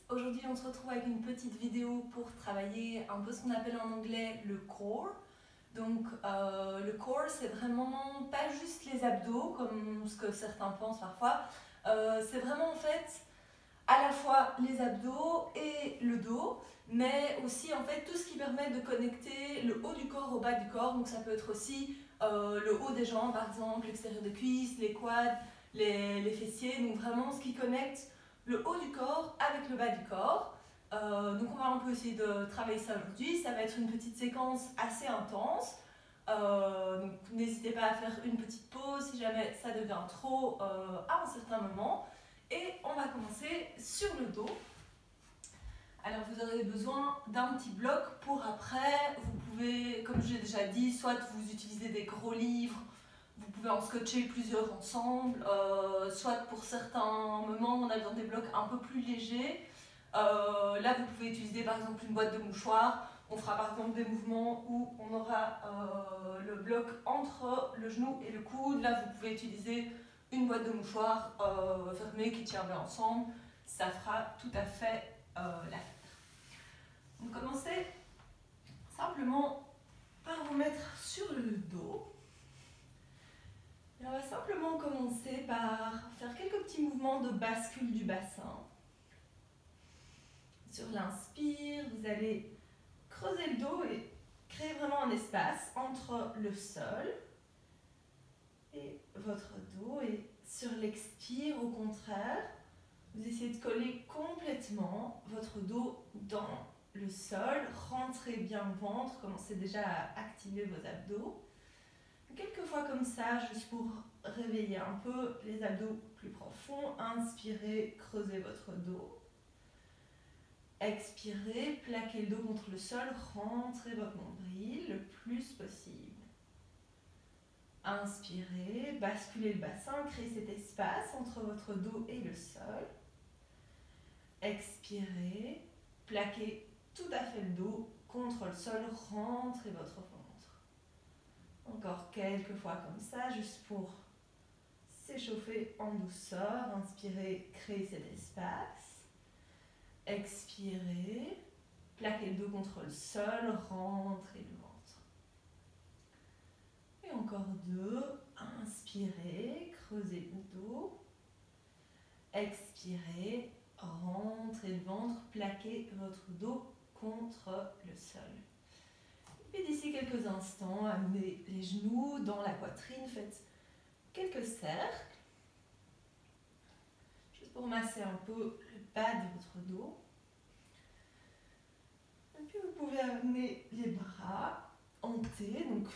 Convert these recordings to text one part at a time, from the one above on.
Aujourd'hui on se retrouve avec une petite vidéo pour travailler un peu ce qu'on appelle en anglais le core. Donc le core c'est vraiment pas juste les abdos comme ce que certains pensent parfois, c'est vraiment en fait à la fois les abdos et le dos, mais aussi en fait tout ce qui permet de connecter le haut du corps au bas du corps. Donc ça peut être aussi le haut des jambes par exemple, l'extérieur des cuisses, les quads, les fessiers, donc vraiment ce qui connecte le haut du corps avec le bas du corps. Donc on va un peu essayer de travailler ça aujourd'hui. Ça va être une petite séquence assez intense. Donc n'hésitez pas à faire une petite pause si jamais ça devient trop à un certain moment. Et on va commencer sur le dos. Alors vous aurez besoin d'un petit bloc pour après. Vous pouvez, comme j'ai déjà dit, soit vous utilisez des gros livres, vous pouvez en scotcher plusieurs ensemble, soit pour certains moments on a besoin des blocs un peu plus légers. Là vous pouvez utiliser par exemple une boîte de mouchoirs. On fera par exemple des mouvements où on aura le bloc entre le genou et le coude. Là vous pouvez utiliser une boîte de mouchoirs fermée qui tient bien ensemble. Ça fera tout à fait l'affaire. Donc commencez simplement par vous mettre sur le dos. Et on va simplement commencer par faire quelques petits mouvements de bascule du bassin. Sur l'inspire, vous allez creuser le dos et créer vraiment un espace entre le sol et votre dos. Et sur l'expire, au contraire, vous essayez de coller complètement votre dos dans le sol. Rentrez bien le ventre, commencez déjà à activer vos abdos. Quelques fois comme ça, juste pour réveiller un peu les abdos plus profonds. Inspirez, creusez votre dos. Expirez, plaquez le dos contre le sol, rentrez votre nombril le plus possible. Inspirez, basculez le bassin, créez cet espace entre votre dos et le sol. Expirez, plaquez tout à fait le dos contre le sol, rentrez votre ventre. Encore quelques fois comme ça, juste pour s'échauffer en douceur. Inspirez, créez cet espace. Expirez, plaquez le dos contre le sol, rentrez le ventre. Et encore deux. Inspirez, creusez le dos. Expirez, rentrez le ventre, plaquez votre dos contre le sol. Et d'ici quelques instants, amenez les genoux dans la poitrine, faites quelques cercles, juste pour masser un peu le bas de votre dos. Et puis vous pouvez amener les bras en T, donc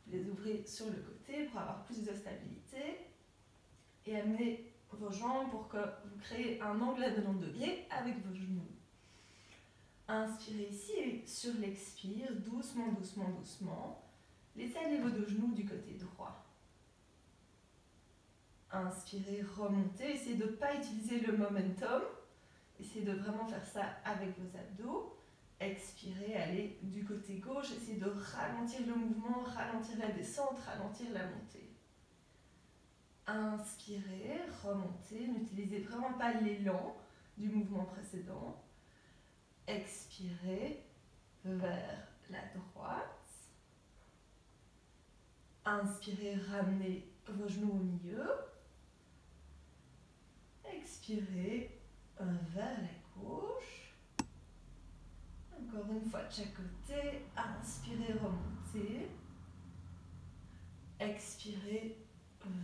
les ouvrir sur le côté pour avoir plus de stabilité. Et amener vos jambes pour que vous créez un angle de 90 degrés avec vos genoux. Inspirez ici et sur l'expire, doucement, doucement, doucement, laissez aller vos deux genoux du côté droit. Inspirez, remontez, essayez de ne pas utiliser le momentum, essayez de vraiment faire ça avec vos abdos. Expirez, allez du côté gauche, essayez de ralentir le mouvement, ralentir la descente, ralentir la montée. Inspirez, remontez, n'utilisez vraiment pas l'élan du mouvement précédent. Expirez vers la droite. Inspirez, ramenez vos genoux au milieu. Expirez vers la gauche. Encore une fois de chaque côté. Inspirez, remontez. Expirez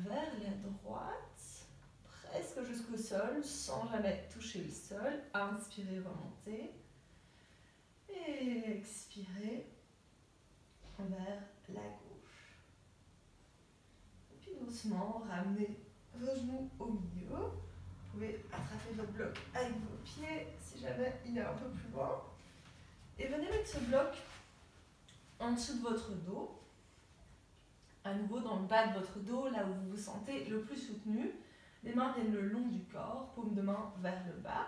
vers la droite. Presque jusqu'au sol, sans jamais toucher le sol. Inspirez, remontez. Et expirez vers la gauche. Et puis doucement, ramenez vos genoux au milieu. Vous pouvez attraper votre bloc avec vos pieds si jamais il est un peu plus loin. Et venez mettre ce bloc en dessous de votre dos. À nouveau dans le bas de votre dos, là où vous vous sentez le plus soutenu. Les mains viennent le long du corps, paume de main vers le bas.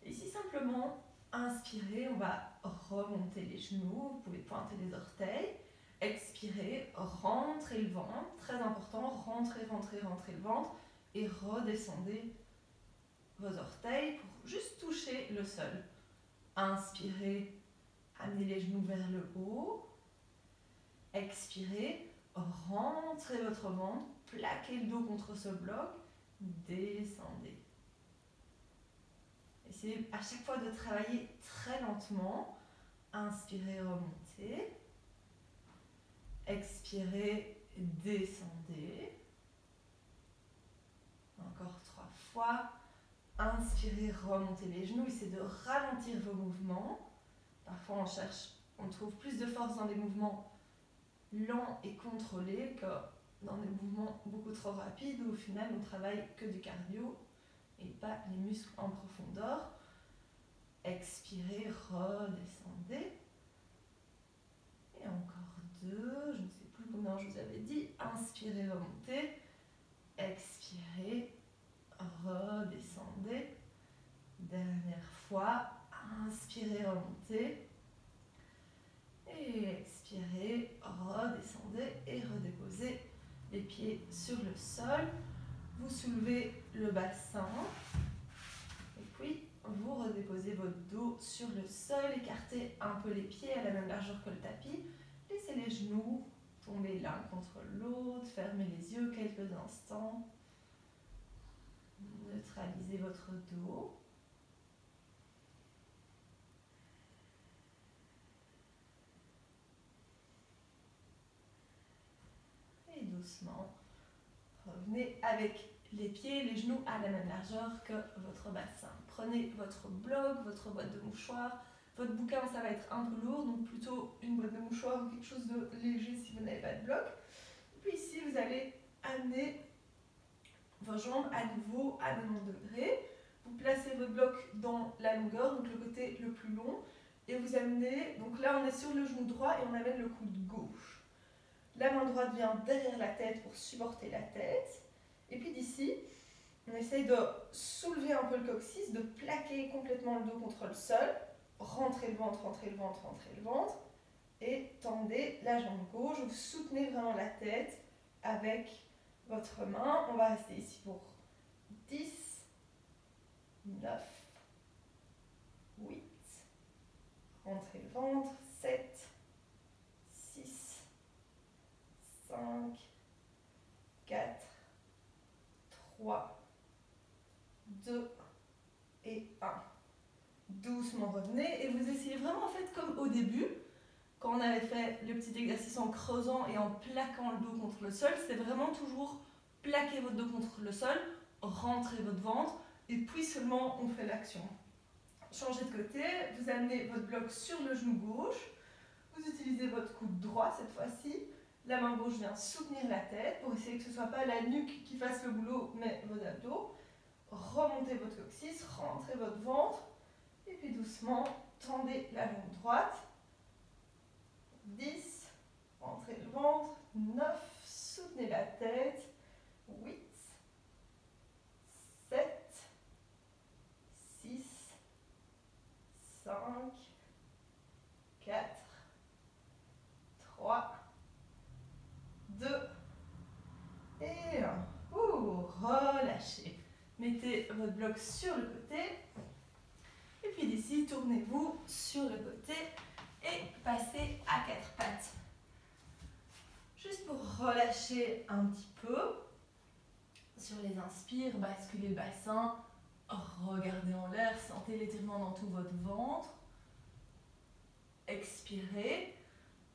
Et ici simplement, inspirez, on va remonter les genoux, vous pouvez pointer les orteils. Expirez, rentrez le ventre, très important, rentrez, rentrez, rentrez le ventre et redescendez vos orteils pour juste toucher le sol. Inspirez, amenez les genoux vers le haut. Expirez, rentrez votre ventre, plaquez le dos contre ce bloc, descendez. Essayez à chaque fois de travailler très lentement. Inspirez, remontez. Expirez, descendez. Encore 3 fois. Inspirez, remontez les genoux. Essayez de ralentir vos mouvements. Parfois on trouve plus de force dans des mouvements lents et contrôlés que dans des mouvements beaucoup trop rapides où au final on travaille que du cardio et pas les muscles en profondeur. Expirez, redescendez. Et encore 2, je ne sais plus combien je vous avais dit. Inspirez, remontez. Expirez, redescendez. Dernière fois. Inspirez, remontez. Et expirez, redescendez et redéposez les pieds sur le sol. Vous soulevez le bassin. Et puis, vous redéposez votre dos sur le sol. Écartez un peu les pieds à la même largeur que le tapis. Laissez les genoux tomber l'un contre l'autre. Fermez les yeux quelques instants. Neutralisez votre dos. Et doucement, revenez avec les pieds et les genoux à la même largeur que votre bassin. Prenez votre bloc, votre boîte de mouchoirs. Votre bouquin, ça va être un peu lourd, donc plutôt une boîte de mouchoirs ou quelque chose de léger si vous n'avez pas de bloc. Et puis ici, vous allez amener vos jambes à nouveau à 90 degrés. Vous placez votre bloc dans la longueur, donc le côté le plus long, et vous amenez, donc là on est sur le genou droit et on amène le coude gauche. La main droite vient derrière la tête pour supporter la tête. Et puis d'ici, on essaye de soulever un peu le coccyx, de plaquer complètement le dos contre le sol. Rentrez le ventre, rentrez le ventre, rentrez le ventre. Et tendez la jambe gauche. Vous soutenez vraiment la tête avec votre main. On va rester ici pour 10, 9, 8. Rentrez le ventre, 7, 6, 5, 4, 3, 2 et 1. Doucement revenez et vous essayez vraiment en fait comme au début, quand on avait fait le petit exercice en creusant et en plaquant le dos contre le sol, c'est vraiment toujours plaquer votre dos contre le sol, rentrer votre ventre et puis seulement on fait l'action. Changez de côté, vous amenez votre bloc sur le genou gauche, vous utilisez votre coude droit cette fois-ci, la main gauche vient soutenir la tête pour essayer que ce ne soit pas la nuque qui fasse le boulot mais vos abdos. Remontez votre coccyx, rentrez votre ventre et puis doucement tendez la jambe droite. 10, rentrez le ventre, 9, soutenez la tête, 8, 7, 6, 5, 4, 3, 2 et 1. Relâchez. Mettez votre bloc sur le côté. Et puis d'ici, tournez-vous sur le côté et passez à 4 pattes. Juste pour relâcher un petit peu. Sur les inspires, basculez le bassin. Regardez en l'air, sentez l'étirement dans tout votre ventre. Expirez.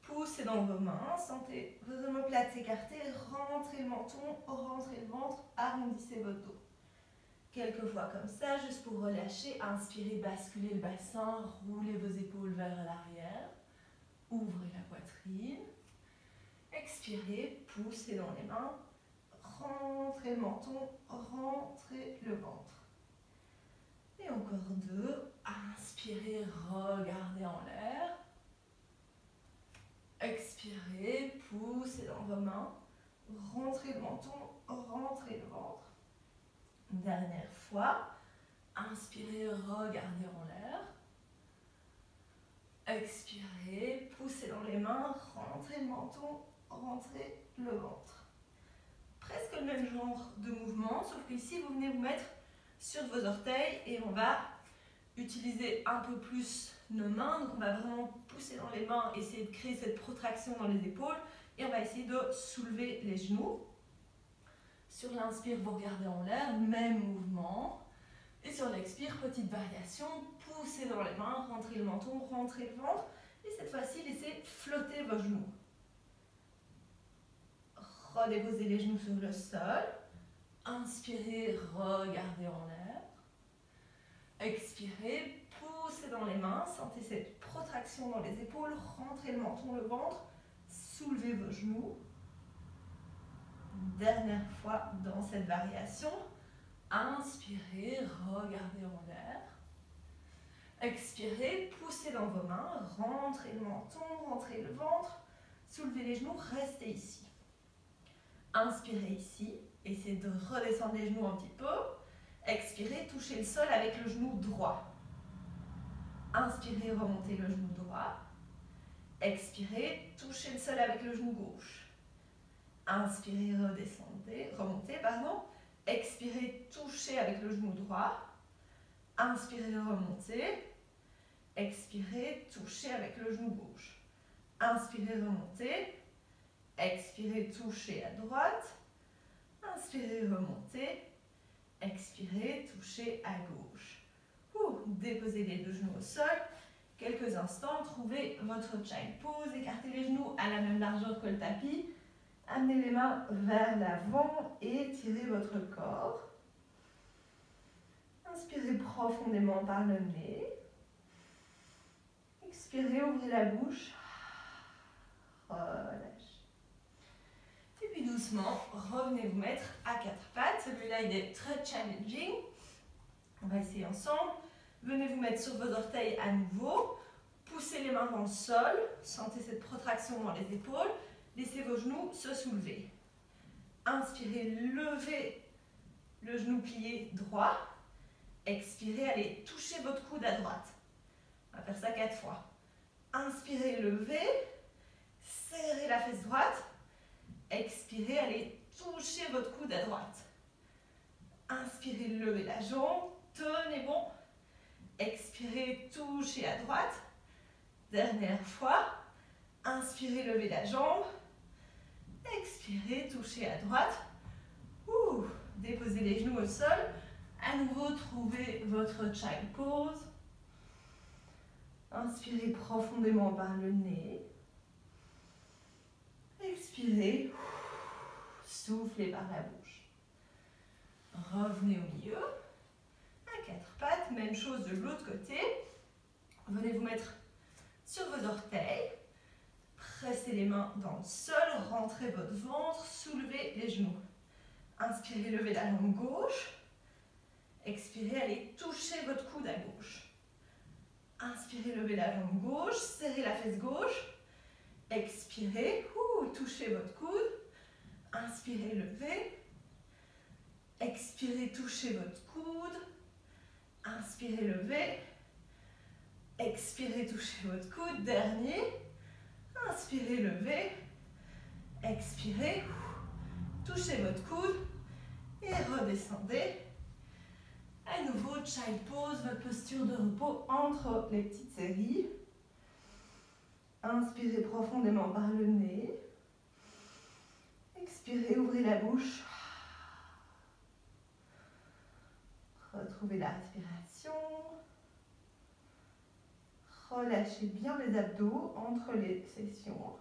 Poussez dans vos mains, sentez vos omoplates s'écarter, rentrez le menton, rentrez le ventre, arrondissez votre dos. Quelques fois comme ça, juste pour relâcher, inspirez, basculez le bassin, roulez vos épaules vers l'arrière, ouvrez la poitrine, expirez, poussez dans les mains, rentrez le menton, rentrez le ventre. Et encore 2, inspirez, regardez en l'air. Expirez, poussez dans vos mains, rentrez le menton, rentrez le ventre. Dernière fois, inspirez, regardez en l'air. Expirez, poussez dans les mains, rentrez le menton, rentrez le ventre. Presque le même genre de mouvement, sauf qu'ici vous venez vous mettre sur vos orteils et on va utiliser un peu plus nos mains. Donc on va vraiment pousser dans les mains, essayer de créer cette protraction dans les épaules et on va essayer de soulever les genoux. Sur l'inspire, vous regardez en l'air, même mouvement. Et sur l'expire, petite variation, poussez dans les mains, rentrez le menton, rentrez le ventre. Et cette fois-ci, laissez flotter vos genoux. Redéposez les genoux sur le sol. Inspirez, regardez en l'air. Expirez, poussez dans les mains, sentez cette protraction dans les épaules, rentrez le menton, le ventre, soulevez vos genoux. Dernière fois dans cette variation. Inspirez, regardez en l'air. Expirez, poussez dans vos mains, rentrez le menton, rentrez le ventre, soulevez les genoux, restez ici. Inspirez ici, essayez de redescendre les genoux un petit peu. Expirez, touchez le sol avec le genou droit. Inspirez, remontez le genou droit. Expirez, touchez le sol avec le genou gauche. Inspirez, redescendez, remontez, pardon. Expirez, touchez avec le genou droit. Inspirez, remontez. Expirez, touchez avec le genou gauche. Inspirez, remontez. Expirez, touchez à droite. Inspirez, remontez. Expirez, touchez à gauche. Déposez les deux genoux au sol. Quelques instants, trouvez votre child pose. Écartez les genoux à la même largeur que le tapis. Amenez les mains vers l'avant et tirez votre corps. Inspirez profondément par le nez. Expirez, ouvrez la bouche. Relâchez. Et puis doucement, revenez vous mettre à quatre pattes. Celui-là, il est très challenging. On va essayer ensemble. Venez vous mettre sur vos orteils à nouveau. Poussez les mains dans le sol. Sentez cette protraction dans les épaules. Laissez vos genoux se soulever. Inspirez, levez le genou plié droit. Expirez, allez toucher votre coude à droite. On va faire ça 4 fois. Inspirez, levez. Serrez la fesse droite. Expirez, allez toucher votre coude à droite. Inspirez, levez la jambe. Tenez bon. Expirez, touchez à droite. Dernière fois. Inspirez, levez la jambe. Expirez, touchez à droite. Déposez les genoux au sol. À nouveau, trouvez votre child pose. Inspirez profondément par le nez. Expirez. Soufflez par la bouche. Revenez au milieu. À quatre pattes. Même chose de l'autre côté. Venez vous mettre sur vos orteils. Pressez les mains dans le sol, rentrez votre ventre, soulevez les genoux. Inspirez, levez la jambe gauche. Expirez, allez toucher votre coude à gauche. Inspirez, levez la jambe gauche, serrez la fesse gauche. Expirez, touchez votre coude. Inspirez, levez. Expirez, touchez votre coude. Inspirez, levez. Expirez, touchez votre coude. Dernier. Inspirez, levez. Expirez. Touchez votre coude. Et redescendez. À nouveau, child pose, votre posture de repos entre les petites séries. Inspirez profondément par le nez. Expirez, ouvrez la bouche. Retrouvez la respiration. Relâchez bien les abdos entre les sessions.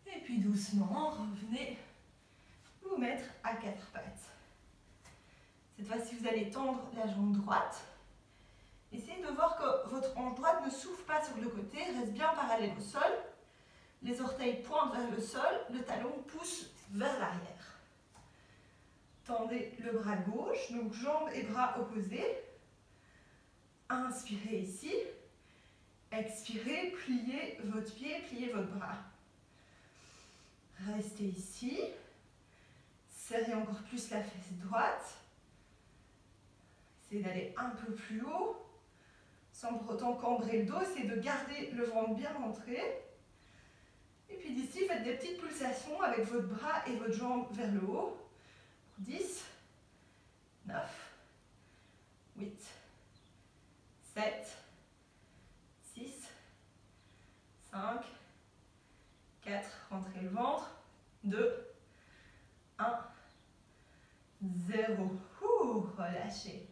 Et puis doucement, revenez vous mettre à quatre pattes. Cette fois-ci, vous allez tendre la jambe droite. Essayez de voir que votre hanche droite ne souffle pas sur le côté, reste bien parallèle au sol. Les orteils pointent vers le sol, le talon pousse vers l'arrière. Tendez le bras gauche, donc jambes et bras opposés. Inspirez ici. Expirez, pliez votre pied, pliez votre bras. Restez ici. Serrez encore plus la fesse droite. Essayez d'aller un peu plus haut, sans pour autant cambrer le dos. Essayez de garder le ventre bien rentré. Et puis d'ici, faites des petites pulsations avec votre bras et votre jambe vers le haut. 10, 9, 8, 7, 6, 5, 4, rentrez le ventre, 2, 1, 0. Relâchez.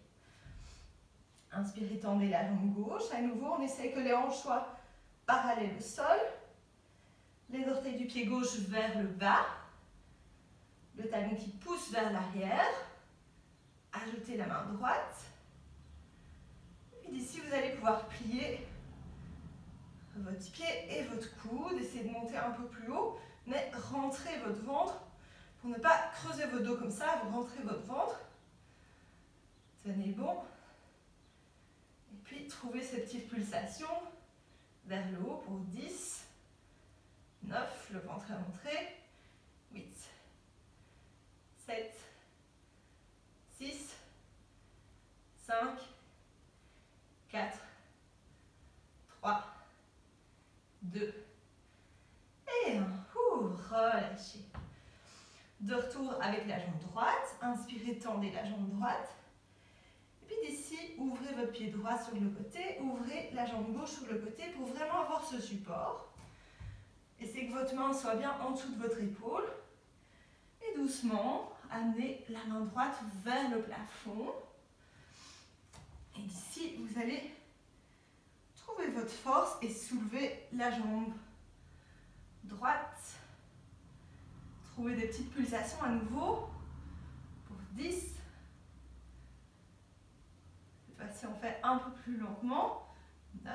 Inspirez, tendez la jambe gauche. À nouveau, on essaie que les hanches soient parallèles au sol. Les orteils du pied gauche vers le bas. Le talon qui pousse vers l'arrière. Ajoutez la main droite. Et d'ici, vous allez pouvoir plier votre pied et votre coude. Essayez de monter un peu plus haut, mais rentrez votre ventre pour ne pas creuser votre dos comme ça. Vous rentrez votre ventre. Tenez bon. Et puis, trouvez ces petites pulsations vers le haut pour 10, 9, le ventre est rentré, 8, 7, 6, 5, 4, 3, 2 et 1. Relâchez. De retour avec la jambe droite. Inspirez, tendez la jambe droite. Et puis d'ici, ouvrez votre pied droit sur le côté, ouvrez la jambe gauche sur le côté pour vraiment avoir ce support. Essayez que votre main soit bien en dessous de votre épaule. Et doucement, amenez la main droite vers le plafond. Et d'ici, vous allez trouver votre force et soulever la jambe droite. Trouvez des petites pulsations à nouveau pour 10. Cette fois-ci, on fait un peu plus lentement. 9.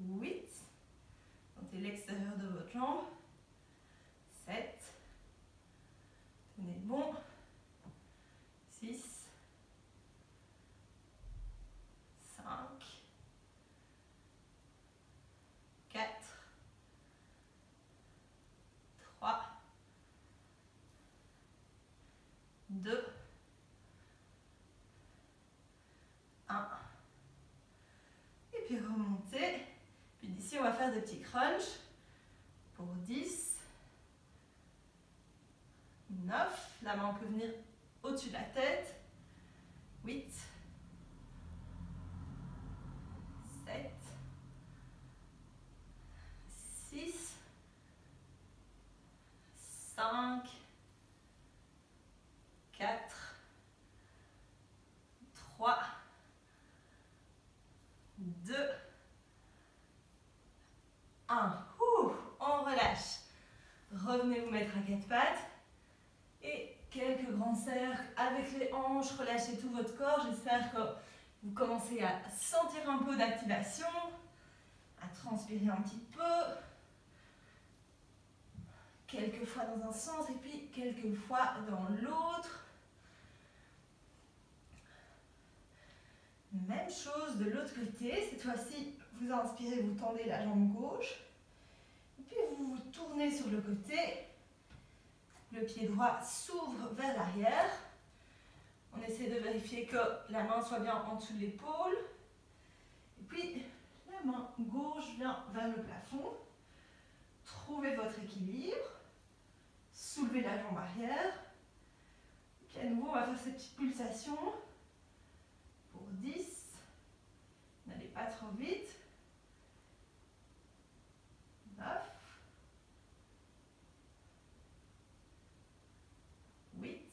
8. Sentez l'extérieur de votre jambe. 7. Tenez bon. 6. 5. 4. 3. 2. 1. Et puis remontez. Puis d'ici, on va faire des petits crunchs pour 10. 9. La main peut venir au-dessus de la tête. 8. 7. 6. 5. 4. 3. 2. 1. On relâche. Revenez vous mettre à quatre pattes. Et quelques grands cercles avec les hanches. Relâchez tout votre corps. J'espère que vous commencez à sentir un peu d'activation, à transpirer un petit peu. Quelques fois dans un sens et puis quelques fois dans l'autre. Même chose de l'autre côté. Cette fois-ci, vous inspirez, vous tendez la jambe gauche. Et puis vous vous tournez sur le côté. Le pied droit s'ouvre vers l'arrière. On essaie de vérifier que la main soit bien en dessous de l'épaule. Et puis, la main gauche vient vers le plafond. Trouvez votre équilibre. Soulevez la jambe arrière. Et puis à nouveau, on va faire ces petites pulsations. Pour 10. N'allez pas trop vite. 9. 8.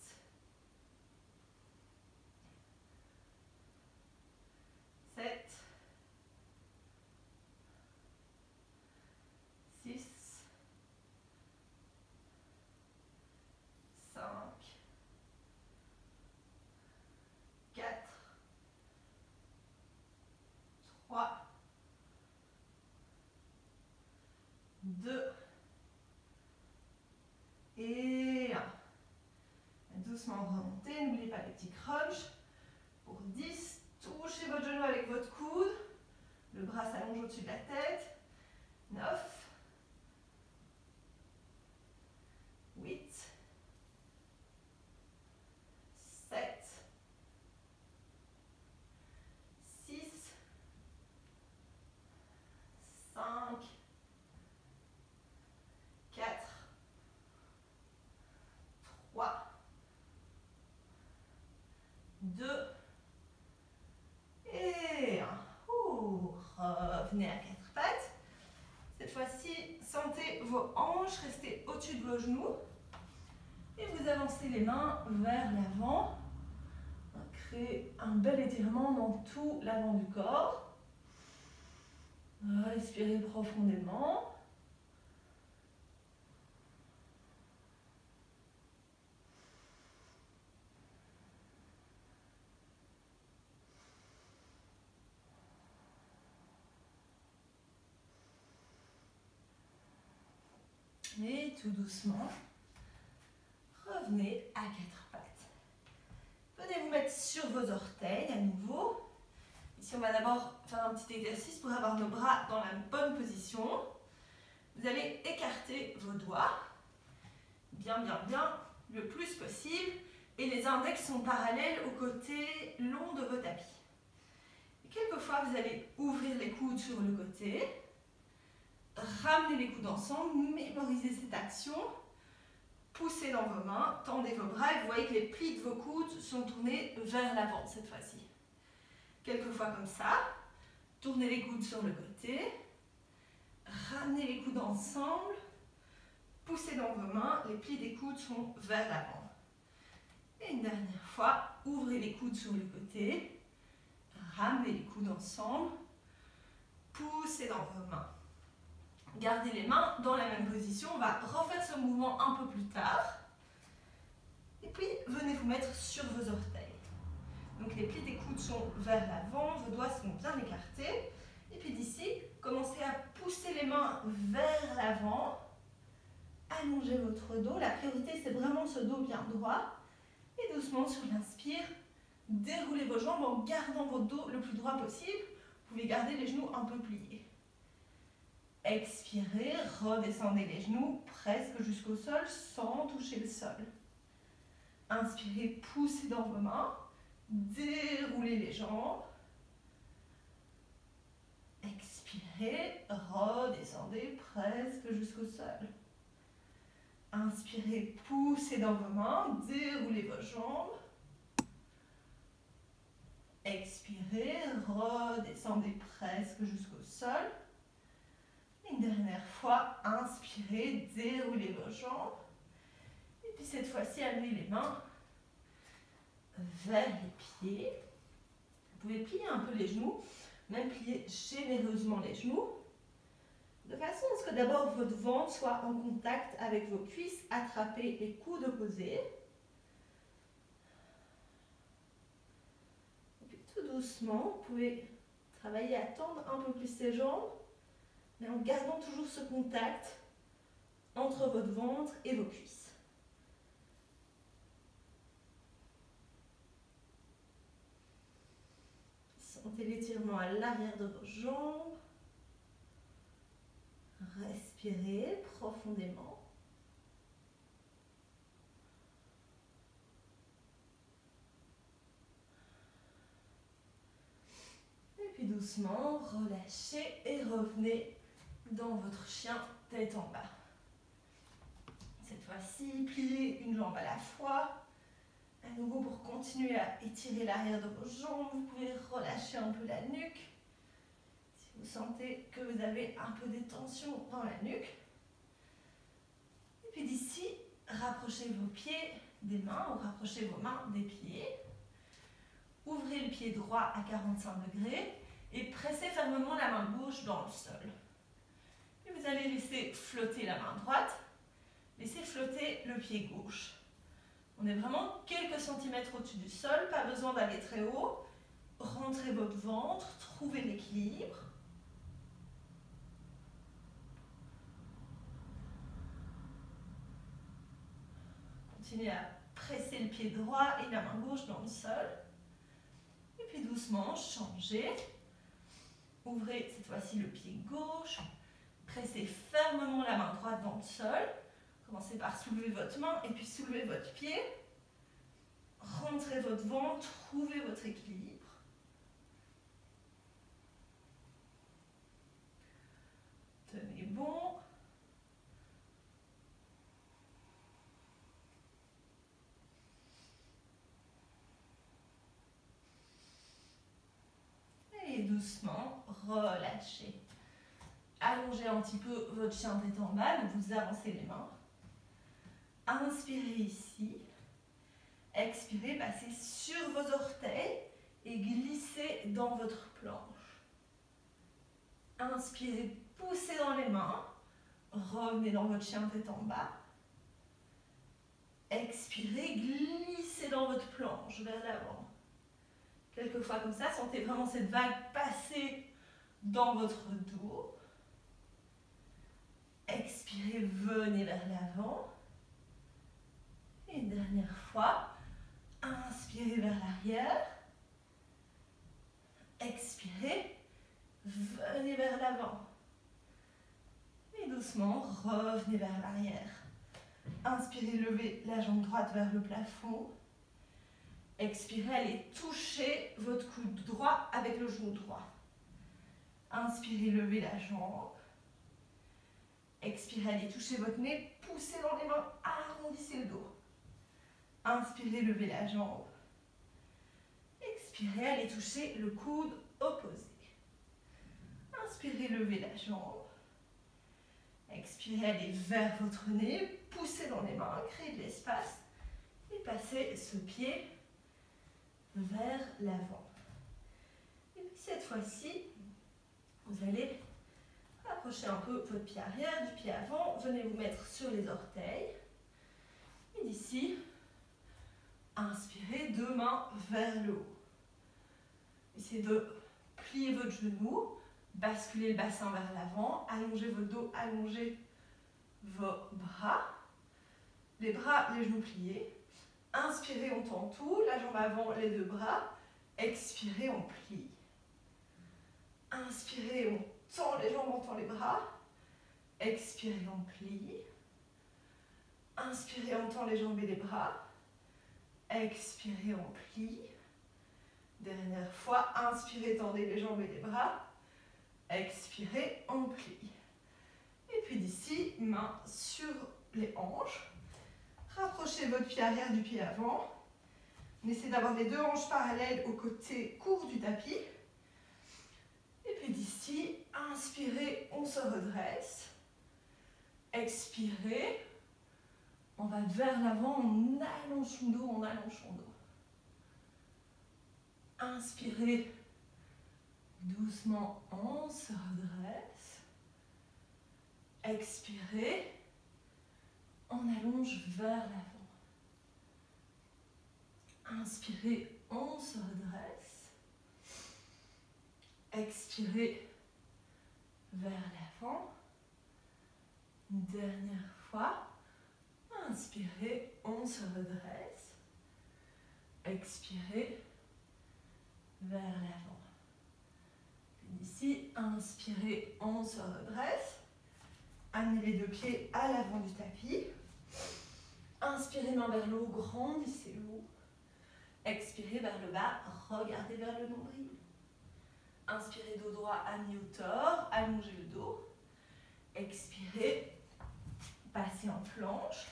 7. 6. 5. 4. 3. 2. Et 1. Doucement remontez, n'oubliez pas les petits crunchs. Pour 10, touchez votre genou avec votre coude. Le bras s'allonge au-dessus de la tête. 9. 8. 7. 6. 5. revenez à quatre pattes. Cette fois-ci, sentez vos hanches rester au-dessus de vos genoux. Et vous avancez les mains vers l'avant. Créez un bel étirement dans tout l'avant du corps. Respirez profondément. Et tout doucement, revenez à quatre pattes. Venez vous mettre sur vos orteils à nouveau. Ici, on va d'abord faire un petit exercice pour avoir nos bras dans la bonne position. Vous allez écarter vos doigts, bien, le plus possible. Et les index sont parallèles aux côtés longs de vos tapis. Et quelquefois, vous allez ouvrir les coudes sur le côté. Ramenez les coudes ensemble, mémorisez cette action. Poussez dans vos mains, tendez vos bras et vous voyez que les plis de vos coudes sont tournés vers l'avant cette fois-ci. Quelquefois comme ça, tournez les coudes sur le côté, ramenez les coudes ensemble, poussez dans vos mains, les plis des coudes sont vers l'avant. Et une dernière fois, ouvrez les coudes sur le côté, ramenez les coudes ensemble, poussez dans vos mains. Gardez les mains dans la même position. On va refaire ce mouvement un peu plus tard. Et puis, venez vous mettre sur vos orteils. Donc, les plis des coudes sont vers l'avant, vos doigts sont bien écartés. Et puis d'ici, commencez à pousser les mains vers l'avant. Allongez votre dos. La priorité, c'est vraiment ce dos bien droit. Et doucement, sur l'inspire, déroulez vos jambes en gardant votre dos le plus droit possible. Vous pouvez garder les genoux un peu pliés. Expirez, redescendez les genoux presque jusqu'au sol sans toucher le sol. Inspirez, poussez dans vos mains, déroulez les jambes. Expirez, redescendez presque jusqu'au sol. Inspirez, poussez dans vos mains, déroulez vos jambes. Expirez, redescendez presque jusqu'au sol. Une dernière fois, inspirez, déroulez vos jambes. Et puis cette fois-ci, amenez les mains vers les pieds. Vous pouvez plier un peu les genoux, même plier généreusement les genoux, de façon à ce que d'abord votre ventre soit en contact avec vos cuisses, attrapez les coudes opposés. Et puis tout doucement, vous pouvez travailler à tendre un peu plus ces jambes, mais en gardant toujours ce contact entre votre ventre et vos cuisses. Sentez l'étirement à l'arrière de vos jambes. Respirez profondément. Et puis doucement, relâchez et revenez dans votre chien tête en bas. Cette fois-ci, pliez une jambe à la fois. À nouveau, pour continuer à étirer l'arrière de vos jambes, vous pouvez relâcher un peu la nuque. Si vous sentez que vous avez un peu de tension dans la nuque. Et puis d'ici, rapprochez vos pieds des mains ou rapprochez vos mains des pieds. Ouvrez le pied droit à 45 degrés et pressez fermement la main gauche dans le sol. Et vous allez laisser flotter la main droite, laissez flotter le pied gauche. On est vraiment quelques centimètres au-dessus du sol, pas besoin d'aller très haut. Rentrez votre ventre, trouvez l'équilibre. Continuez à presser le pied droit et la main gauche dans le sol. Et puis doucement, changez. Ouvrez cette fois-ci le pied gauche. Pressez fermement la main droite dans le sol. Commencez par soulever votre main et puis soulevez votre pied. Rentrez votre ventre, trouvez votre équilibre. Tenez bon. Et doucement, relâchez. allongez un petit peu votre chien tête en bas, donc vous avancez les mains. Inspirez ici. Expirez, passez sur vos orteils et glissez dans votre planche. Inspirez, poussez dans les mains. Revenez dans votre chien tête en bas. Expirez, glissez dans votre planche vers l'avant. Quelques fois comme ça, sentez vraiment cette vague passer dans votre dos. Expirez, venez vers l'avant. Et une dernière fois, inspirez vers l'arrière. Expirez, venez vers l'avant. Et doucement, revenez vers l'arrière. Inspirez, levez la jambe droite vers le plafond. Expirez, allez toucher votre coude droit avec le genou droit. Inspirez, levez la jambe. Expirez, allez toucher votre nez, poussez dans les mains, arrondissez le dos. Inspirez, levez la jambe. Expirez, allez toucher le coude opposé. Inspirez, levez la jambe. Expirez, allez vers votre nez, poussez dans les mains, créez de l'espace et passez ce pied vers l'avant. Et puis cette fois-ci, vous allez approcher un peu votre pied arrière du pied avant, venez vous mettre sur les orteils. Et d'ici, inspirez, deux mains vers le haut. Essayez de plier votre genou, basculez le bassin vers l'avant, allongez votre dos, allongez vos bras. Les bras, les genoux pliés. Inspirez, on tend tout, la jambe avant, les deux bras. Expirez, on plie. Inspirez, on tend les jambes, on tend les bras. Expirez, on plie. Inspirez, on tend les jambes et les bras. Expirez, on plie. Dernière fois, inspirez, tendez les jambes et les bras. Expirez, on plie. Et puis d'ici, main sur les hanches. Rapprochez votre pied arrière du pied avant. Essayez d'avoir les deux hanches parallèles au côté court du tapis. Et puis d'ici, inspirez, on se redresse. Expirez. On va vers l'avant, on allonge son dos, on allonge son dos. Inspirez. Doucement, on se redresse. Expirez. On allonge vers l'avant. Inspirez, on se redresse. Expirez vers l'avant. Une dernière fois. Inspirez, on se redresse. Expirez vers l'avant. Ici, inspirez, on se redresse. Amenez les deux pieds à l'avant du tapis. Inspirez, main vers le haut, grandissez-vous. Expirez vers le bas, regardez vers le nombril. Inspirez, dos droit à mi-hauteur, allongez le dos. Expirez, passez en planche.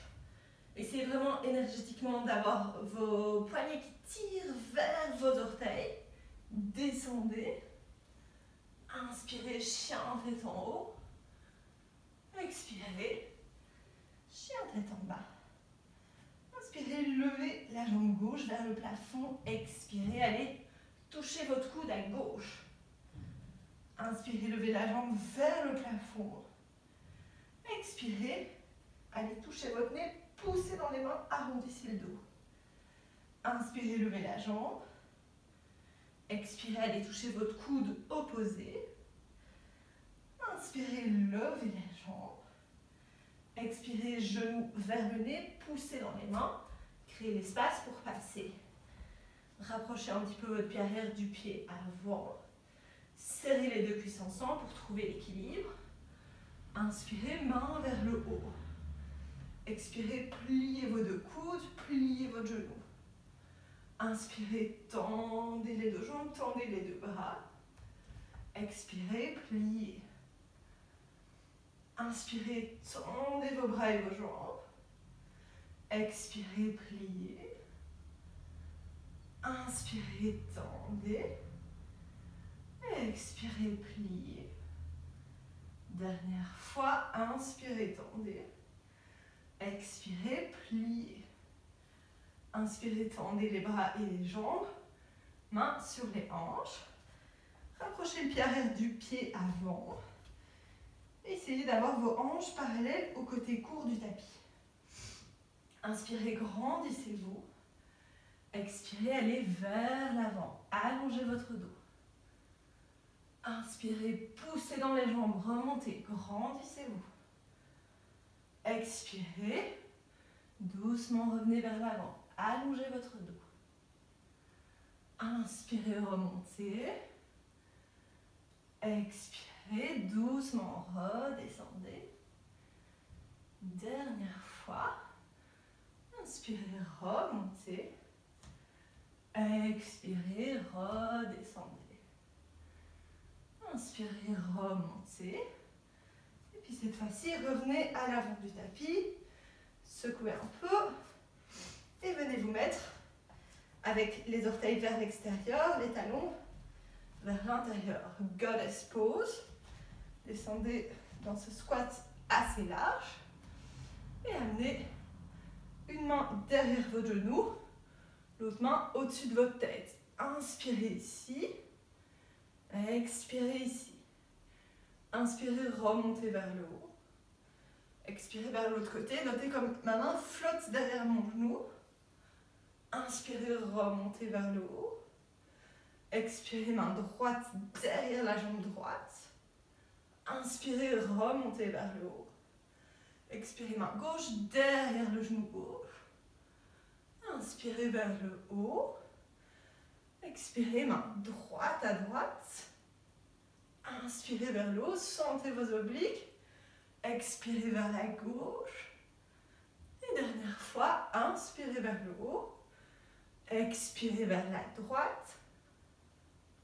Essayez vraiment énergétiquement d'avoir vos poignets qui tirent vers vos orteils. Descendez. Inspirez, chien tête en haut. Expirez, chien tête en bas. Inspirez, levez la jambe gauche vers le plafond. Expirez, allez toucher votre coude à gauche. Inspirez, levez la jambe vers le plafond. Expirez, allez toucher votre nez, poussez dans les mains, arrondissez le dos. Inspirez, levez la jambe. Expirez, allez toucher votre coude opposé. Inspirez, levez la jambe. Expirez, genou vers le nez, poussez dans les mains. Créez l'espace pour passer. Rapprochez un petit peu votre pied arrière du pied avant. Serrez les deux cuisses ensemble pour trouver l'équilibre. Inspirez, main vers le haut. Expirez, pliez vos deux coudes, pliez votre genou. Inspirez, tendez les deux jambes, tendez les deux bras. Expirez, pliez. Inspirez, tendez vos bras et vos jambes. Expirez, pliez. Inspirez, tendez. Expirez, pliez. Dernière fois, inspirez, tendez. Expirez, pliez. Inspirez, tendez les bras et les jambes. Mains sur les hanches. Rapprochez le pied arrière du pied avant. Essayez d'avoir vos hanches parallèles au côté court du tapis. Inspirez, grandissez-vous. Expirez, allez vers l'avant. Allongez votre dos. Inspirez, poussez dans les jambes, remontez, grandissez-vous. Expirez, doucement revenez vers l'avant. Allongez votre dos. Inspirez, remontez. Expirez, doucement, redescendez. Dernière fois. Inspirez, remontez. Expirez, redescendez. Inspirez, remontez. Et puis cette fois-ci, revenez à l'avant du tapis. Secouez un peu. Et venez vous mettre avec les orteils vers l'extérieur, les talons vers l'intérieur. Goddess pose. Descendez dans ce squat assez large. Et amenez une main derrière vos genoux. L'autre main au-dessus de votre tête. Inspirez ici. Expirez ici. Inspirez, remontez vers le haut. Expirez vers l'autre côté. Notez comme ma main flotte derrière mon genou. Inspirez, remontez vers le haut. Expirez, main droite derrière la jambe droite. Inspirez, remontez vers le haut. Expirez, main gauche derrière le genou gauche. Inspirez vers le haut. Expirez, main droite à droite. Inspirez vers le haut, sentez vos obliques. Expirez vers la gauche. Et dernière fois, inspirez vers le haut. Expirez vers la droite.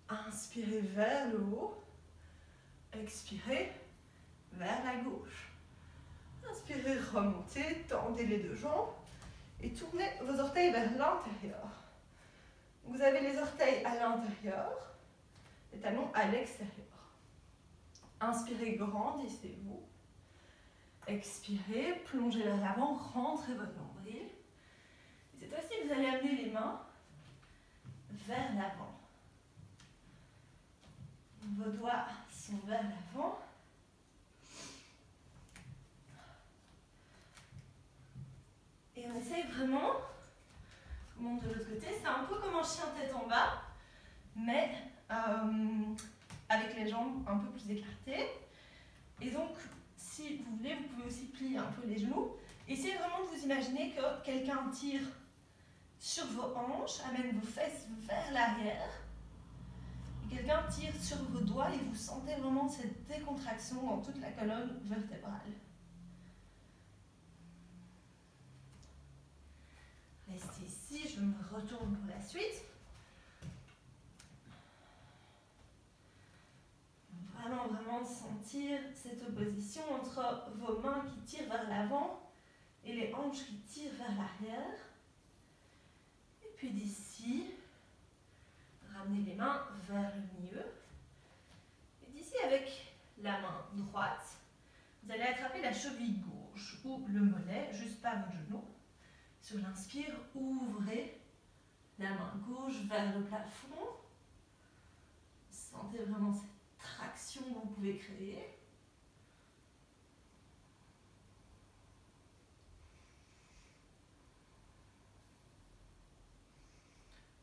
Inspirez vers le haut. Expirez vers la gauche. Inspirez, remontez, tendez les deux jambes. Et tournez vos orteils vers l'intérieur. Vous avez les orteils à l'intérieur, les talons à l'extérieur. Inspirez, grandissez-vous. Expirez, plongez vers l'avant, rentrez votre nombril. Et cette fois-ci, vous allez amener les mains vers l'avant. Vos doigts sont vers l'avant. Et on essaye vraiment, je vous montre de l'autre côté, c'est un peu comme un chien tête en bas, mais avec les jambes un peu plus écartées. Et donc, si vous voulez, vous pouvez aussi plier un peu les genoux. Essayez vraiment de vous imaginer que quelqu'un tire sur vos hanches, amène vos fesses vers l'arrière. Et quelqu'un tire sur vos doigts et vous sentez vraiment cette décontraction dans toute la colonne vertébrale. Restez ici, je me retourne pour la suite. Vraiment sentir cette opposition entre vos mains qui tirent vers l'avant et les hanches qui tirent vers l'arrière. Et puis d'ici, ramenez les mains vers le milieu. Et d'ici, avec la main droite, vous allez attraper la cheville gauche ou le mollet, juste pas votre genou. Sur l'inspire, ouvrez la main gauche vers le plafond. Sentez vraiment cette traction que vous pouvez créer.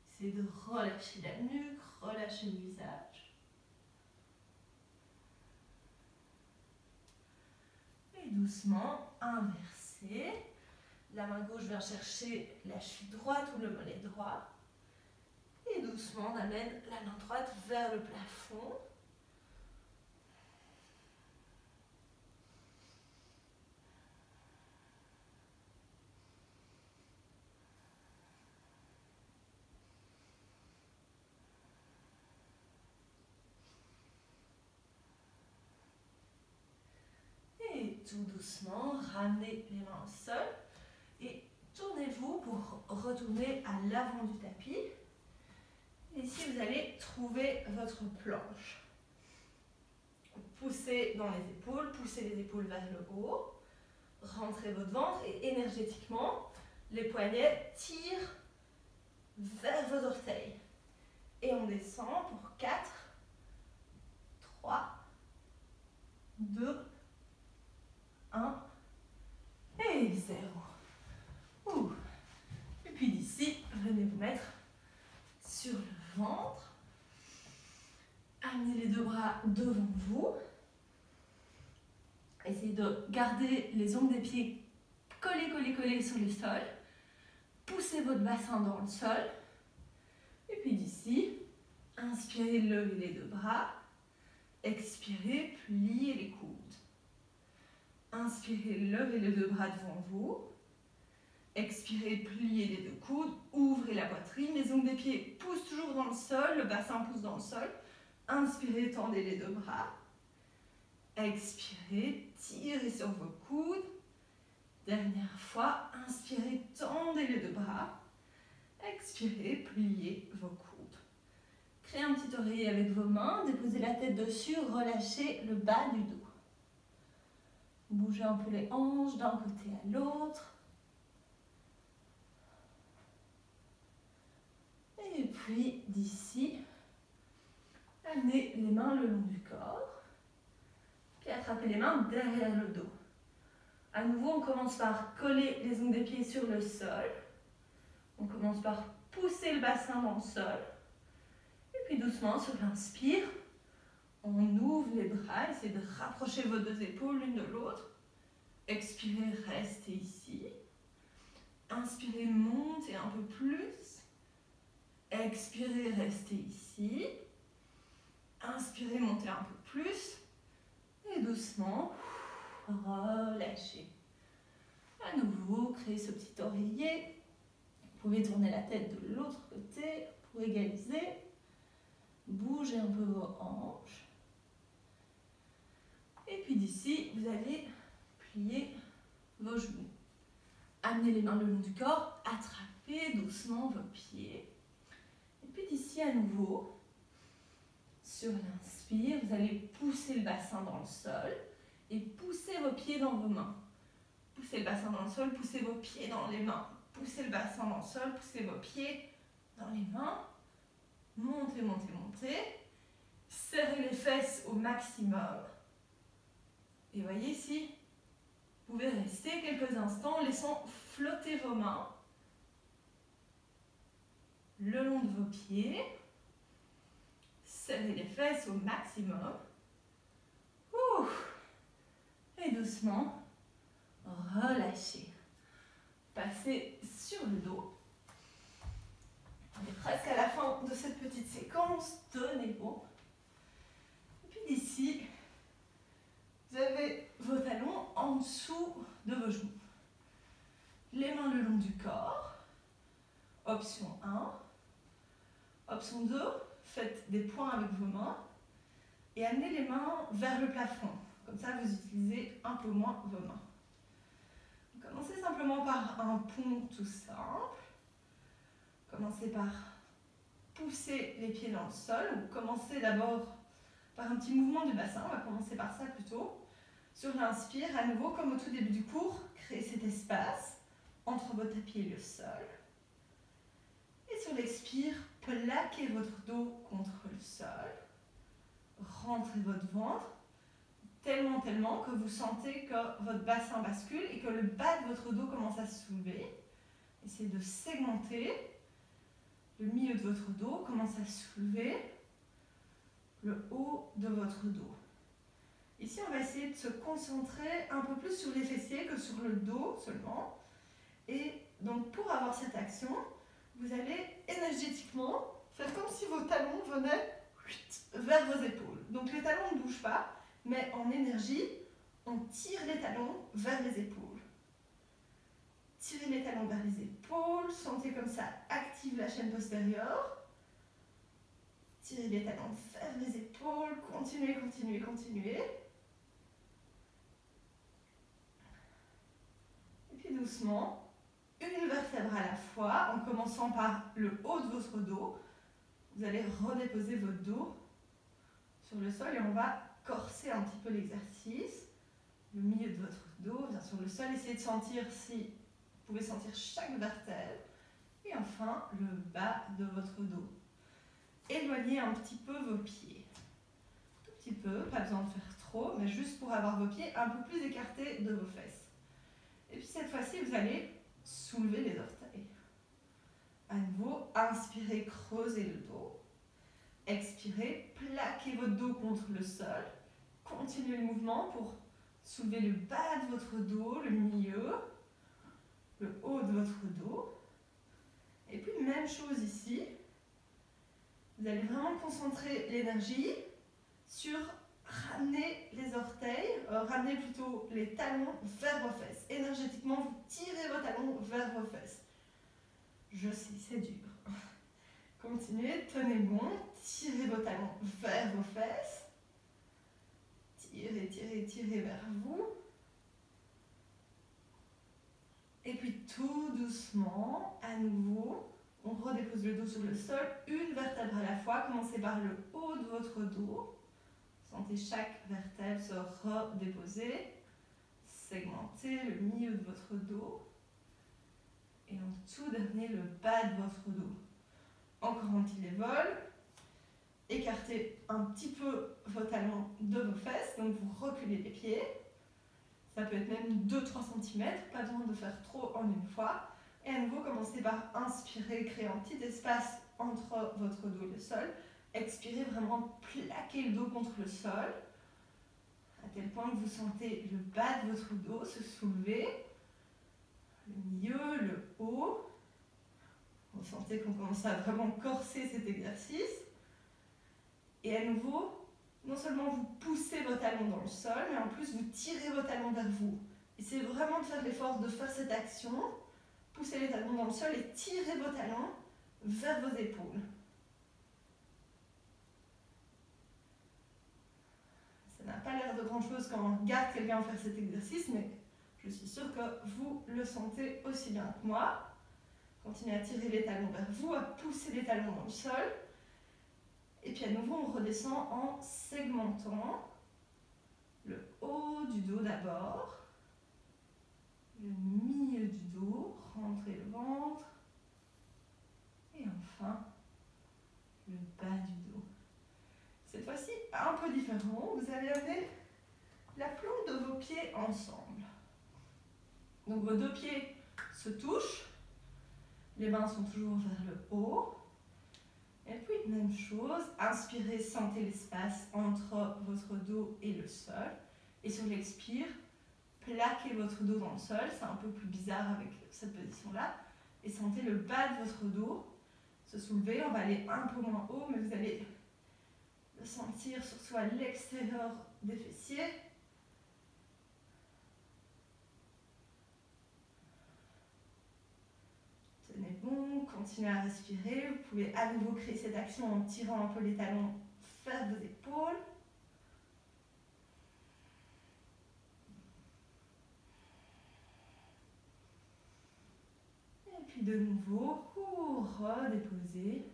Essayez de relâcher la nuque, relâcher le visage. Et doucement, inversez. La main gauche vient chercher la cheville droite ou le mollet droit. Et doucement, on amène la main droite vers le plafond. Et tout doucement, ramenez les mains au sol. Et tournez-vous pour retourner à l'avant du tapis. Et ici, vous allez trouver votre planche. poussez dans les épaules, poussez les épaules vers le haut. Rentrez votre ventre et énergétiquement, les poignets tirent vers vos orteils. Et on descend pour 4, 3, 2, 1 et 0. Ouh. Et puis d'ici, venez vous mettre sur le ventre. Amenez les deux bras devant vous. Essayez de garder les ongles des pieds collés sur le sol. Poussez votre bassin dans le sol. Et puis d'ici, inspirez, levez les deux bras. Expirez, pliez les coudes. Inspirez, levez les deux bras devant vous. Expirez, pliez les deux coudes. Ouvrez la poitrine. Les ongles des pieds poussent toujours dans le sol. Le bassin pousse dans le sol. Inspirez, tendez les deux bras. Expirez, tirez sur vos coudes. Dernière fois, inspirez, tendez les deux bras. Expirez, pliez vos coudes. Créez un petit oreiller avec vos mains, déposez la tête dessus, relâchez le bas du dos. Bougez un peu les hanches d'un côté à l'autre. Et puis d'ici, amenez les mains le long du corps. Puis attrapez les mains derrière le dos. À nouveau, on commence par coller les ongles des pieds sur le sol. On commence par pousser le bassin dans le sol. Et puis doucement, sur l'inspire, on ouvre les bras. Essayez de rapprocher vos deux épaules l'une de l'autre. Expirez, restez ici. Inspirez, montez un peu plus. Expirez, restez ici. Inspirez, montez un peu plus. Et doucement, relâchez. À nouveau, créez ce petit oreiller. Vous pouvez tourner la tête de l'autre côté pour égaliser. Bougez un peu vos hanches. Et puis d'ici, vous allez plier vos genoux. Amenez les mains le long du corps, attrapez doucement vos pieds. Et puis d'ici à nouveau, sur l'inspire, vous allez pousser le bassin dans le sol et poussez vos pieds dans vos mains. Poussez le bassin dans le sol, poussez vos pieds dans les mains. Poussez le bassin dans le sol, poussez vos pieds dans les mains. Montez, montez, montez. Serrez les fesses au maximum. Et voyez ici, vous pouvez rester quelques instants en laissant flotter vos mains le long de vos pieds. Serrez les fesses au maximum. Ouh. Et doucement, relâchez. Passez sur le dos. On est presque à la fin de cette petite séquence. Tenez bon. Et puis d'ici, vous avez vos talons en dessous de vos genoux. Les mains le long du corps. Option 1. Option 2, faites des points avec vos mains et amenez les mains vers le plafond. Comme ça, vous utilisez un peu moins vos mains. Commencez simplement par un pont tout simple. Commencez par pousser les pieds dans le sol. Ou commencez d'abord par un petit mouvement du bassin. On va commencer par ça plutôt. Sur l'inspire, à nouveau, comme au tout début du cours, créez cet espace entre votre tapis et le sol. Et sur l'expire, plaquez votre dos contre le sol. Rentrez votre ventre tellement que vous sentez que votre bassin bascule et que le bas de votre dos commence à se soulever. Essayez de segmenter. Le milieu de votre dos commence à soulever le haut de votre dos. Ici, on va essayer de se concentrer un peu plus sur les fessiers que sur le dos seulement. Et donc, pour avoir cette action, vous allez énergétiquement faire comme si vos talons venaient vers vos épaules. Donc, les talons ne bougent pas, mais en énergie, on tire les talons vers les épaules. Tirez les talons vers les épaules, sentez comme ça, active la chaîne postérieure. Tirez les talons vers les épaules, continuez, continuez, continuez. Et puis doucement, une vertèbre à la fois, en commençant par le haut de votre dos. Vous allez redéposer votre dos sur le sol et on va corser un petit peu l'exercice. Le milieu de votre dos vient sur le sol. Essayez de sentir si vous pouvez sentir chaque vertèbre. Et enfin, le bas de votre dos. Éloignez un petit peu vos pieds. Tout petit peu, pas besoin de faire trop, mais juste pour avoir vos pieds un peu plus écartés de vos fesses. Et puis cette fois-ci, vous allez soulever les orteils. À nouveau, inspirez, creusez le dos. Expirez, plaquez votre dos contre le sol. Continuez le mouvement pour soulever le bas de votre dos, le milieu, le haut de votre dos. Et puis même chose ici. Vous allez vraiment concentrer l'énergie sur ramener les orteils, ramener plutôt les talons vers vos fesses. Énergétiquement, vous tirez vos talons vers vos fesses. Je sais, c'est dur. Continuez, tenez bon, tirez vos talons vers vos fesses. Tirez, tirez, tirez vers vous. Et puis tout doucement, à nouveau, on redépose le dos sur le sol, une vertèbre à la fois. Commencez par le haut de votre dos. Sentez chaque vertèbre se redéposer. Segmentez le milieu de votre dos. Et en tout dernier, le bas de votre dos. Encore un petit level. Écartez un petit peu vos talons de vos fesses. Donc vous reculez les pieds. Ça peut être même 2-3 cm. Pas besoin de faire trop en une fois. Et à nouveau, commencez par inspirer, créer un petit espace entre votre dos et le sol. Expirez, vraiment plaquez le dos contre le sol, à tel point que vous sentez le bas de votre dos se soulever, le milieu, le haut. Vous sentez qu'on commence à vraiment corser cet exercice. Et à nouveau, non seulement vous poussez vos talons dans le sol, mais en plus vous tirez vos talons vers vous. Essayez vraiment de faire l'effort de faire cette action. Poussez les talons dans le sol et tirez vos talons vers vos épaules. Ça n'a pas l'air de grand chose quand on regarde quelqu'un faire cet exercice, mais je suis sûre que vous le sentez aussi bien que moi. Continuez à tirer les talons vers vous, à pousser les talons dans le sol. Et puis à nouveau, on redescend en segmentant le haut du dos d'abord, le milieu du dos, rentrez le ventre, et enfin le bas du dos. Cette fois-ci, un peu différent, vous allez amener la plante de vos pieds ensemble. Donc vos deux pieds se touchent, les mains sont toujours vers le haut. Et puis, même chose, inspirez, sentez l'espace entre votre dos et le sol. Et sur l'expire, plaquez votre dos dans le sol. C'est un peu plus bizarre avec cette position-là. Et sentez le bas de votre dos se soulever. On va aller un peu moins haut, mais vous allez le sentir surtout à l'extérieur des fessiers. Tenez bon, continuez à respirer. Vous pouvez à nouveau créer cette action en tirant un peu les talons vers vos épaules. Et puis de nouveau, vous redéposez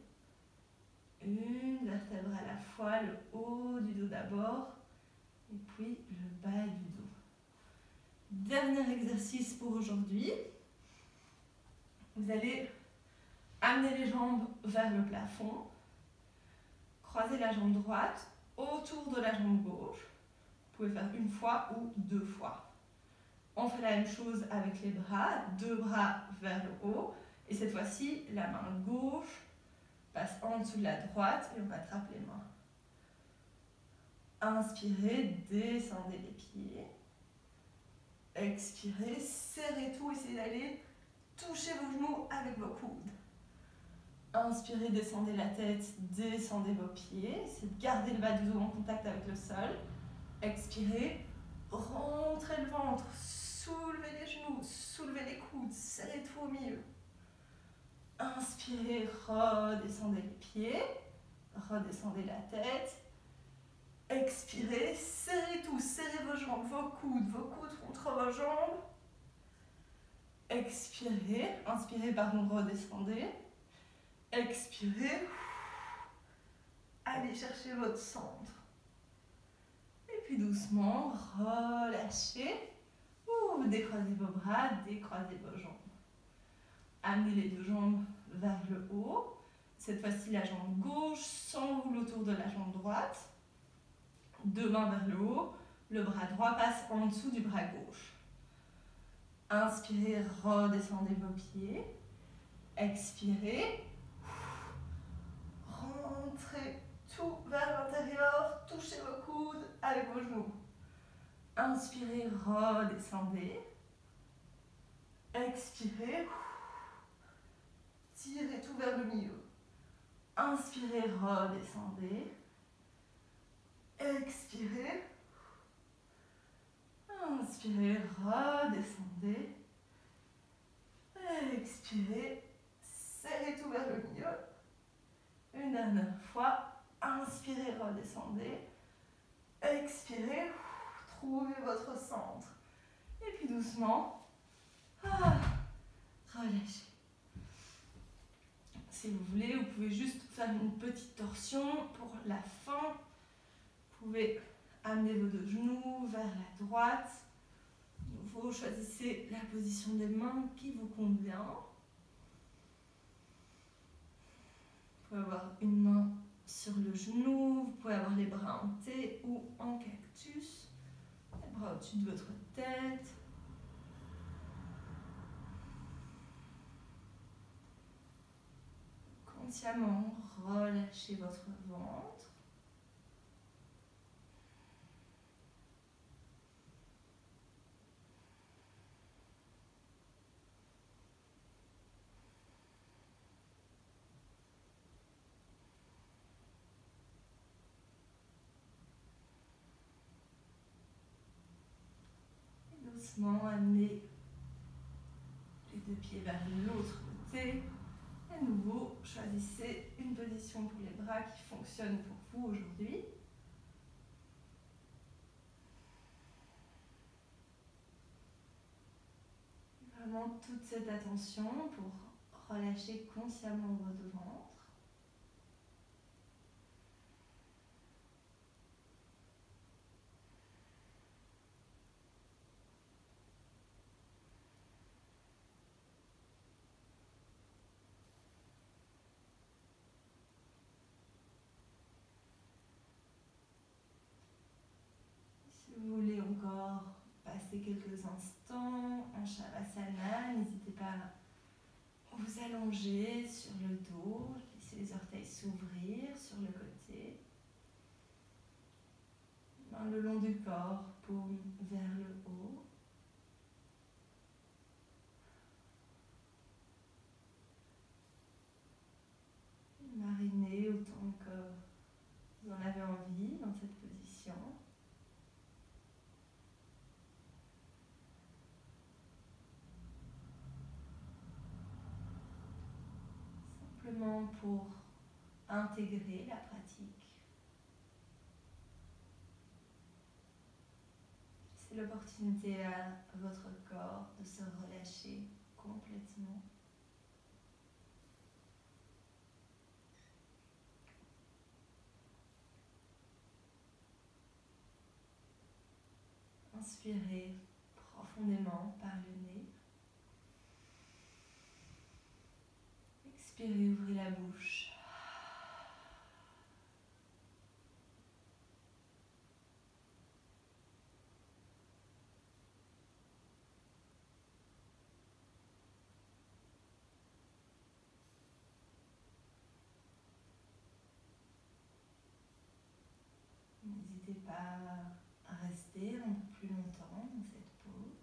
une vertèbre à la fois, le haut du dos d'abord, et puis le bas du dos. Dernier exercice pour aujourd'hui. Vous allez amener les jambes vers le plafond, croiser la jambe droite autour de la jambe gauche. Vous pouvez faire une fois ou deux fois. On fait la même chose avec les bras, deux bras vers le haut. Et cette fois-ci, la main gauche passe en dessous de la droite et on rattrape les mains. Inspirez, descendez les pieds. Expirez, serrez tout, essayez d'aller toucher vos genoux avec vos coudes. Inspirez, descendez la tête, descendez vos pieds. Essayez de garder le bas du dos en contact avec le sol. Expirez, rentrez le ventre, soulevez les genoux, soulevez les coudes, serrez tout au milieu. Inspirez, redescendez les pieds, redescendez la tête. Expirez, serrez tout, serrez vos jambes, vos coudes contre vos jambes. Expirez, inspirez, pardon, redescendez. Expirez, allez chercher votre centre. Et puis doucement, relâchez. Ouh, décroisez vos bras, décroisez vos jambes. Amenez les deux jambes vers le haut. Cette fois-ci, la jambe gauche s'enroule autour de la jambe droite. Deux mains vers le haut. Le bras droit passe en dessous du bras gauche. Inspirez, redescendez vos pieds. Expirez. Rentrez tout vers l'intérieur. Touchez vos coudes avec vos genoux. Inspirez, redescendez. Expirez. Tirez tout vers le milieu. Inspirez, redescendez. Expirez. Inspirez, redescendez. Expirez. Serrez tout vers le milieu. Une dernière fois. Inspirez, redescendez. Expirez. Trouvez votre centre. Et puis doucement, relâchez. Si vous voulez, vous pouvez juste faire une petite torsion pour la fin. Vous pouvez amener vos deux genoux vers la droite. Vous choisissez la position des mains qui vous convient. Vous pouvez avoir une main sur le genou, vous pouvez avoir les bras en T ou en cactus. Les bras au-dessus de votre tête. Consciemment, relâchez votre ventre. Et doucement, amenez les deux pieds vers l'autre côté. À nouveau, choisissez une position pour les bras qui fonctionne pour vous aujourd'hui. Vraiment toute cette attention pour relâcher consciemment votre ventre. Si vous voulez encore passer quelques instants en Shavasana, n'hésitez pas à vous allonger sur le dos, laissez les orteils s'ouvrir sur le côté. Mains le long du corps, paume vers le haut. Marinez autant que vous en avez envie dans cette position. Simplement pour intégrer la pratique. C'est l'opportunité à votre corps de se relâcher complètement. Inspirez profondément par le nez. Expirez, ouvrez la bouche. N'hésitez pas à rester un peu plus longtemps dans cette pause.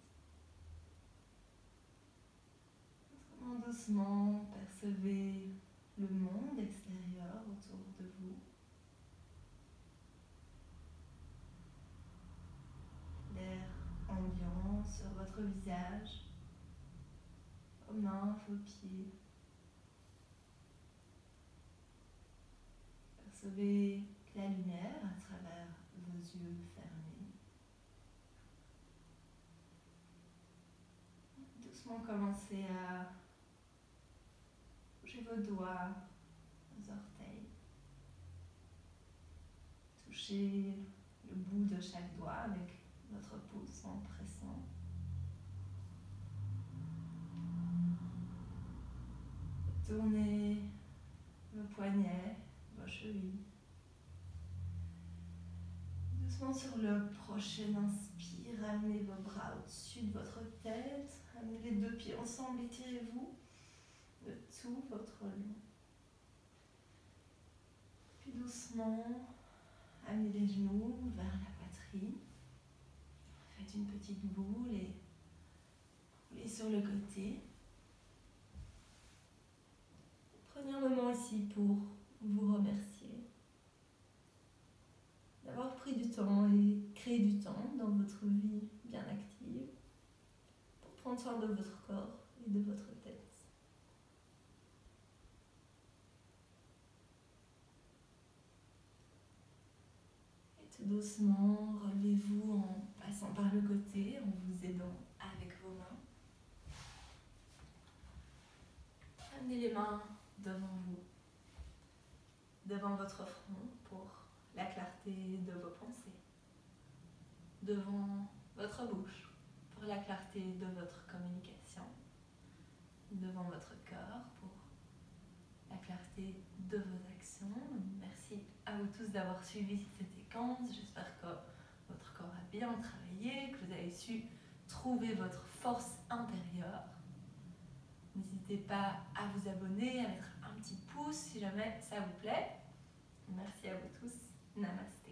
Vraiment doucement, percevez le monde extérieur autour de vous. L'air ambiant sur votre visage, vos mains, vos pieds. Percevez la lumière à travers vos yeux fermés. Doucement commencez à bouger vos doigts, vos orteils. Touchez le le bout de chaque doigt avec votre pouce en pressant. Tournez vos poignets, vos chevilles. Doucement sur le prochain inspire, ramenez vos bras au-dessus de votre tête. Amenez les deux pieds ensemble, étirez-vous de tout votre long. Puis doucement, amenez les genoux vers la poitrine. Faites une petite boule et roulez sur le côté. Prenez un moment ici pour vous remercier d'avoir pris du temps et créé du temps dans votre vie bien active pour prendre soin de votre corps et de votre tête. Et tout doucement, relevez-vous en passant par le côté, en vous aidant avec vos mains. Amenez les mains devant vous, devant votre front pour la clarté de vos pensées, devant votre bouche pour la clarté de votre communication, devant votre cœur pour la clarté de vos actions. Merci à vous tous d'avoir suivi cette séquence. J'espère que votre corps a bien travaillé, que vous avez su trouver votre force intérieure. N'hésitez pas à vous abonner, à mettre un petit pouce si jamais ça vous plaît. Merci à vous tous. Namaste.